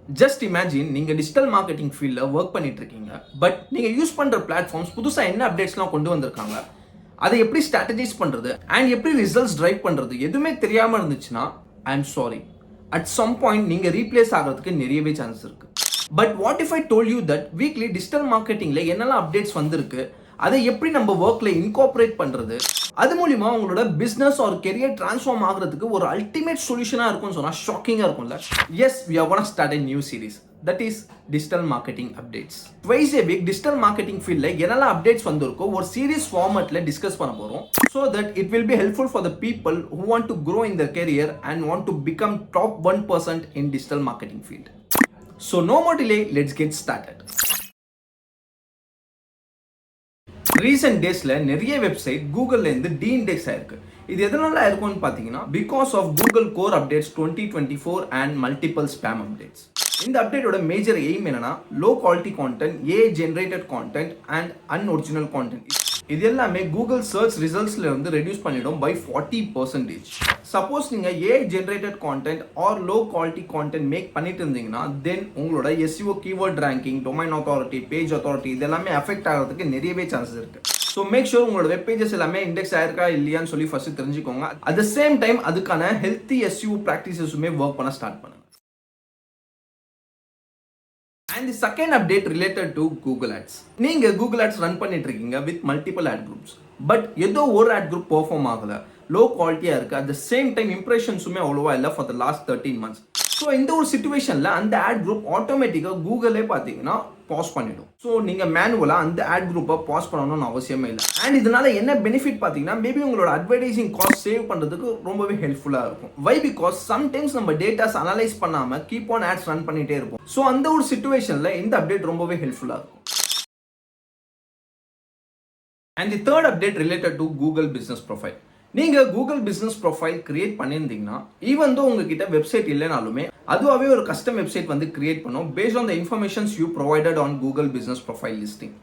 Just imagine நீங்க digital marketing ஃபீல்ட்ல work பண்ணிட்டு இருக்கீங்க. பட் நீங்க யூஸ் பண்ற பிளாட்ஃபார்ம்ஸ் புதுசா என்ன அப்டேட்ஸ்லாம் கொண்டு வந்திருக்காங்க, அதை எப்படி ஸ்ட்ராட்டஜைஸ் பண்றது அண்ட் எப்படி ரிசல்ட்ஸ் டிரைவ் பண்றது எதுவுமே தெரியாம இருந்துச்சுன்னா I am sorry. At some point நீங்க ரீப்ளேஸ் ஆகிறதுக்கு நிறையவே சான்ஸ் இருக்கு. But what if I told you that weekly digital மார்க்கெட்டிங்ல என்னெல்லாம் அப்டேட்ஸ் வந்திருக்கு, அதை எப்படி நம்ம ஒர்க்ல இன்கார்பரேட் பண்றது, அது மூலியமா உங்களோட பிசினஸ் ஒரு கெரியர் டிரான்ஸ்ஃபார்ம் ஆகிறதுக்கு ஒரு அல்டிமேட் சொல்யூஷனா இருக்கும்னு சொன்னா ஷாக்கிங்கா இருக்கும்ல. Yes, we are going to start a new series, that is digital marketing updates. Twice a week digital marketing field ல என்னெல்லாம் அப்டேட்ஸ் வந்திருக்கோ ஒரு சீரிஸ் ஃபார்மேட்ல டிஸ்கஸ் பண்ண போறோம். So that it will be helpful for the people who want to grow in their career and want to become top 1% in digital marketing field. So no more delay, let's get started. Recent டேஸ்ல நிறைய website கூகுள்ல இருந்து டீஇண்டெக்ஸ் ஆயிருக்கு. இது எதனால ஆயிருக்கும்னு பாத்தீங்கன்னா because of Google core updates 2024 and multiple spam updates. இந்த அப்டேட்டோட மேஜர் எய்ம் என்னன்னா low quality content, AI generated content and unoriginal content இது எல்லாமே கூகுள் சர்ச் ரிசல்ட்ஸ்ல இருந்து ரெடியூஸ் பண்ணிடும் பை 40%. சப்போஸ் நீங்க AI generated content or low quality content make பண்ணிட்டு இருந்தீங்கன்னா தென் உங்களோட SEO keyword ranking, domain authority, page authority இது எல்லாமே அஃபெக்ட் ஆகிறதுக்கு நிறையவே சான்சஸ் இருக்கு. ஸோ மேக் ஷூர் உங்களோட வெப் பேஜஸ் எல்லாமே இண்டெக்ஸ் ஆயிருக்கா இல்லையான்னு சொல்லி ஃபர்ஸ்ட் தெரிஞ்சுக்கோங்க. அட் த சேம் டைம் அதுக்கான ஹெல்த்தி SEO ப்ராக்டிசஸுமே ஒர்க் பண்ண ஸ்டார்ட் பண்ணுங்க. And the second update related to Google Ads. நீங்க Google Ads ரன் பண்ணிட்டு இருக்கீங்க with multiple ad groups. But ஏதோ ஒரு ad group பெர்ஃபார்ம் ஆகல, லோ குவாலிட்டியா இருக்கு. அட் த சேம் டைம் இம்ப்ரெஷன்ஸுமே அவ்வளோவா இல்லை for the last 13 months. So இந்த ஒரு சிச்சுவேஷன்ல அந்த ஆட் குரூப் ஆட்டோமேட்டிக்கா கூகுளே பார்த்தீங்கன்னா பாஸ் பண்ணிடும். ஸோ நீங்க மேனுவலா அந்த ஆட் குரூப்பை பாஸ் பண்ணணும்னு அவசியமே இல்லை. அண்ட் இதனால என்ன பெனிஃபிட் பார்த்தீங்கன்னா மேபி உங்களோட அட்வர்டைசிங் காஸ்ட் சேவ் பண்றதுக்கு ரொம்பவே ஹெல்ப்ஃபுல்லா இருக்கும். வை பிகாஸ் சம்டைம்ஸ் நம்ம டேட்டாஸ் அனலைஸ் பண்ணாம கீப் ஆன் ஆட்ஸ் ரன் பண்ணிட்டே இருப்போம். ஸோ அந்த ஒரு சிச்சுவேஷன்ல இந்த அப்டேட் ரொம்பவே ஹெல்ப்ஃபுல்லா இருக்கும். And the third update related to Google business profile. நீங்க கூகுள் பிசினஸ் ப்ரொஃபைல் கிரியேட் பண்ணியிருந்தீங்கன்னா ஈவன் தோ உங்ககிட்ட வெப்சைட் இல்லைனாலுமே அதுவாகவே ஒரு கஸ்டம் வெப்சைட் வந்து கிரியேட் பண்ணும் based on the informations you provided on Google business profile listing.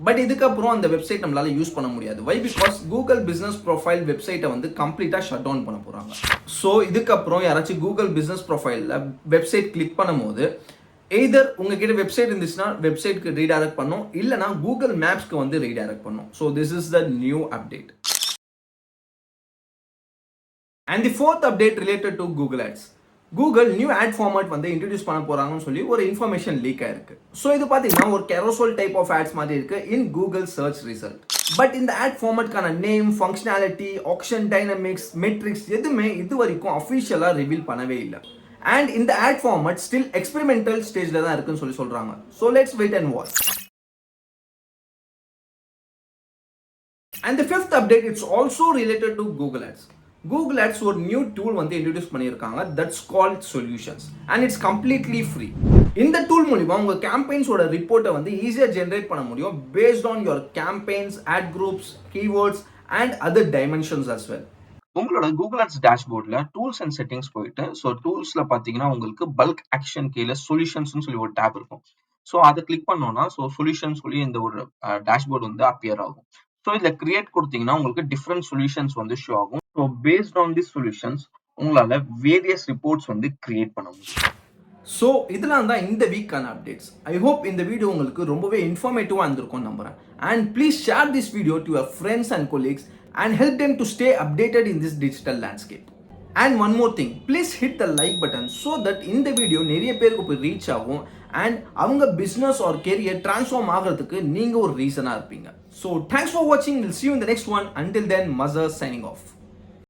But இதுக்கப்புறம் அந்த வெப்சைட் நம்மளால யூஸ் பண்ண முடியாது. Why because Google business profile வெப்சைட்டை வந்து கம்ப்ளீட்டா ஷட் டவுன் பண்ண போறாங்க. ஸோ இதுக்கப்புறம் யாராச்சும் கூகுள் பிசினஸ் ப்ரொஃபைல்ல வெப்சைட் கிளிக் பண்ணும்போது எய்தர் உங்ககிட்ட வெப்சைட் இருந்துச்சுன்னா வெப்சைட்க்கு ரீடைரக்ட் பண்ணும், இல்லைனா கூகுள் மேப்ஸ்க்கு வந்து ரீடைரக்ட் பண்ணும். So this is the new update. And the fourth update related to Google Ads. Google new ad format வந்து இன்ட்ரோடியூஸ் பண்ண போறாங்கன்னு சொல்லி ஒரு இன்ஃபர்மேஷன் லீக் ஆயிருக்கு. ஸோ இது பார்த்தீங்கன்னா ஒரு carousel டைப் ஆஃப் ஆட்ஸ் மாதிரி இருக்கு in Google search result. But இந்த ஆட் ஃபார்மேட்கான name, functionality, action dynamics, metrics எதுவுமே இது வரைக்கும் அஃபிஷியலா ரிவீல் பண்ணவே இல்லை. அண்ட் இந்த ஆட் ஃபார்மேட் ஸ்டில் எக்ஸ்பெரிமெண்டல் ஸ்டேஜ்ல தான் இருக்குன்னு சொல்லி சொல்றாங்க. So let's wait and watch. And the fifth update, it's also related to Google Ads. Google Ads ஒரு நியூ டூல் வந்து இன்ட்ரோடியூஸ் பண்ணியிருக்காங்க, that's called solutions and it's completely free. இந்த tool மூலிமா உங்கள் கேம்பெயின்ஸோட ரிப்போர்ட்டை வந்து ஈஸியாக ஜென்ரேட் பண்ண முடியும் based on your campaigns, ad groups, keywords and other dimensions as well. உங்களோட கூகுள் ஆட்ஸ் டேஷ்போர்டில் டூல்ஸ் அண்ட் செட்டிங்ஸ் போயிட்டு ஸோ டூல்ஸில் பார்த்தீங்கன்னா உங்களுக்கு பல்க் ஆக்ஷன் கீழே சொல்யூஷன்ஸ்னு சொல்லி ஒரு டேப் இருக்கும். ஸோ அதை கிளிக் பண்ணோன்னா ஸோ சொல்யூஷன் சொல்லி இந்த ஒரு டேஷ்போர்டு வந்து அப்பியர் ஆகும். ஸோ இதில் கிரியேட் கொடுத்தீங்கன்னா உங்களுக்கு டிஃப்ரெண்ட் சொல்யூஷன்ஸ் வந்து ஷோ ஆகும். So based on this solutions உங்களால் வேரியஸ் ரிப்போர்ட்ஸ் வந்து கிரியேட் பண்ண முடியும். ஸோ இதெல்லாம் தான் இந்த வீக்கான அப்டேட்ஸ். ஐ ஹோப் இந்த வீடியோ உங்களுக்கு ரொம்பவே இன்ஃபர்மேட்டிவாக இருந்திருக்கும்னு நம்புறேன். And please share this video to your friends and colleagues and help them to stay updated in this digital landscape. And one more thing, please hit the like button so that இந்த video நிறைய பேருக்கு போய் reach ஆகும் and அவங்க business R career transform ஆகிறதுக்கு நீங்க ஒரு ரீசனா இருப்பீங்க. So thanks for watching. We'll see you in the next one. Until then, Mazhar signing off.